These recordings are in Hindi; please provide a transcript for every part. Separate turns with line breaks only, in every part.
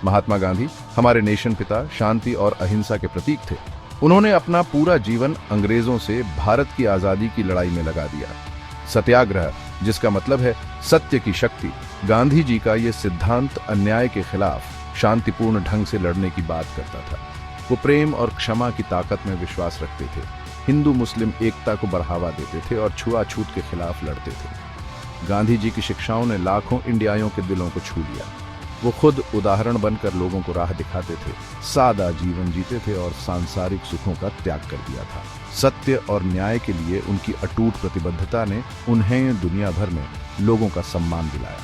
महात्मा गांधी हमारे नेशन पिता, शांति और अहिंसा के प्रतीक थे। उन्होंने अपना पूरा जीवन अंग्रेजों से भारत की आजादी की लड़ाई में लगा दिया। सत्याग्रह, जिसका मतलब है सत्य की शक्ति, गांधी जी का ये सिद्धांत अन्याय के खिलाफ शांतिपूर्ण ढंग से लड़ने की बात करता था। वो प्रेम और क्षमा की ताकत में विश्वास रखते थे, हिंदू मुस्लिम एकता को बढ़ावा देते थे और छुआछूत के खिलाफ लड़ते थे। गांधी जी की शिक्षाओं ने लाखों इंडियाइयों के दिलों को छू लिया। वो खुद उदाहरण बनकर लोगों को राह दिखाते थे, सादा जीवन जीते थे और सांसारिक सुखों का त्याग कर दिया था। सत्य और न्याय के लिए उनकी अटूट प्रतिबद्धता ने उन्हें दुनिया भर में लोगों का सम्मान दिलाया।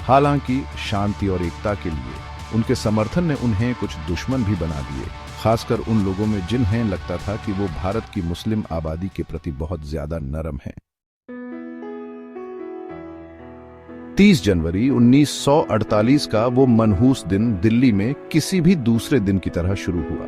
हालांकि शांति और एकता के लिए उनके समर्थन ने उन्हें कुछ दुश्मन भी बना दिए, खासकर उन लोगों में जिन्हें लगता था कि वो भारत की मुस्लिम आबादी के प्रति बहुत ज्यादा नरम हैं। 30 जनवरी 1948 का वो मनहूस दिन दिल्ली में किसी भी दूसरे दिन की तरह शुरू हुआ।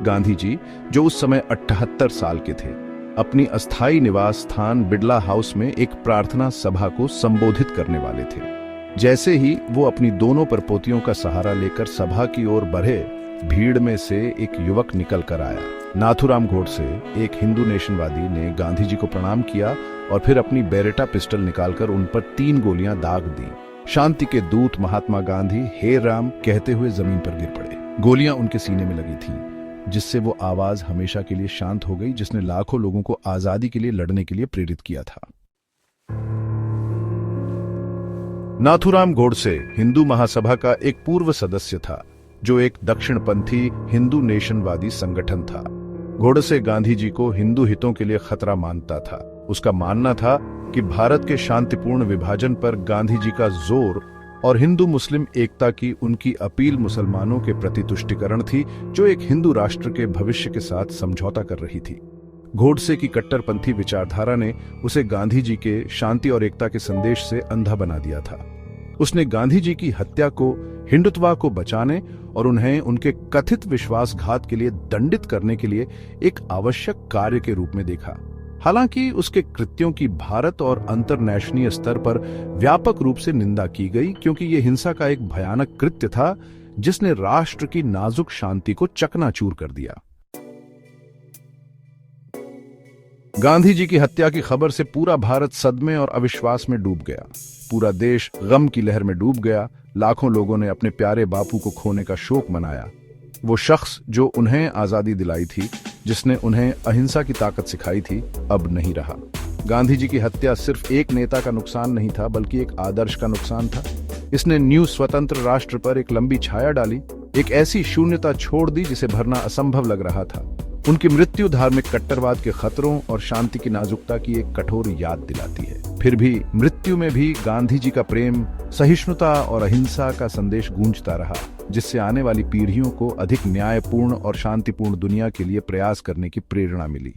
गांधी जी, जो उस समय 78 साल के थे, अपनी अस्थायी निवास स्थान बिड़ला हाउस में एक प्रार्थना सभा को संबोधित करने वाले थे। जैसे ही वो अपनी दोनों परपोतियों का सहारा लेकर सभा की ओर बढ़े, भीड़ में से एक युवक निकल कर आया। नाथूराम गोडसे, एक हिंदू नेशनवादी, ने गांधी जी को प्रणाम किया और फिर अपनी बेरेटा पिस्टल निकालकर उन पर 3 गोलियां दाग दी। शांति के दूत महात्मा गांधी हे राम कहते हुए जमीन पर गिर पड़े। गोलियां उनके सीने में लगी थीं, जिससे वो आवाज हमेशा के लिए शांत हो गई, जिसने लाखों लोगों को आजादी के लिए लड़ने के लिए प्रेरित किया था। नाथूराम गोडसे हिंदू महासभा का एक पूर्व सदस्य था, जो एक दक्षिणपंथी हिंदू नेशनवादी संगठन था। गोडसे गांधी जी को हिंदू हितों के लिए खतरा मानता था। उसका मानना था कि भारत के शांतिपूर्ण विभाजन पर गांधी जी का जोर और हिंदू मुस्लिम एकता की उनकी अपील मुसलमानों के प्रति तुष्टिकरण थी, जो एक हिंदू राष्ट्र के भविष्य के साथ समझौता कर रही थी। गोडसे की कट्टरपंथी विचारधारा ने उसे गांधी जी के शांति और एकता के संदेश से अंधा बना दिया था। उसने गांधी जी की हत्या को हिंदुत्व को बचाने और उन्हें उनके कथित विश्वासघात के लिए दंडित करने के लिए एक आवश्यक कार्य के रूप में देखा। हालांकि उसके कृत्यों की भारत और अंतर्राष्ट्रीय स्तर पर व्यापक रूप से निंदा की गई, क्योंकि यह हिंसा का एक भयानक कृत्य था जिसने राष्ट्र की नाजुक शांति को चकनाचूर कर दिया। गांधी जी की हत्या की खबर से पूरा भारत सदमे और अविश्वास में डूब गया। पूरा देश गम की लहर में डूब गया। लाखों लोगों ने अपने प्यारे बापू को खोने का शोक मनाया। वो शख्स जो उन्हें आजादी दिलाई थी, जिसने उन्हें अहिंसा की ताकत सिखाई थी, अब नहीं रहा। गांधी जी की हत्या सिर्फ एक नेता का नुकसान नहीं था, बल्कि एक आदर्श का नुकसान था। इसने न्यू स्वतंत्र राष्ट्र पर एक लंबी छाया डाली, एक ऐसी शून्यता छोड़ दी जिसे भरना असंभव लग रहा था। उनकी मृत्यु धार्मिक कट्टरवाद के खतरों और शांति की नाजुकता की एक कठोर याद दिलाती है। फिर भी मृत्यु में भी गांधी जी का प्रेम, सहिष्णुता और अहिंसा का संदेश गूंजता रहा, जिससे आने वाली पीढ़ियों को अधिक न्यायपूर्ण और शांतिपूर्ण दुनिया के लिए प्रयास करने की प्रेरणा मिली।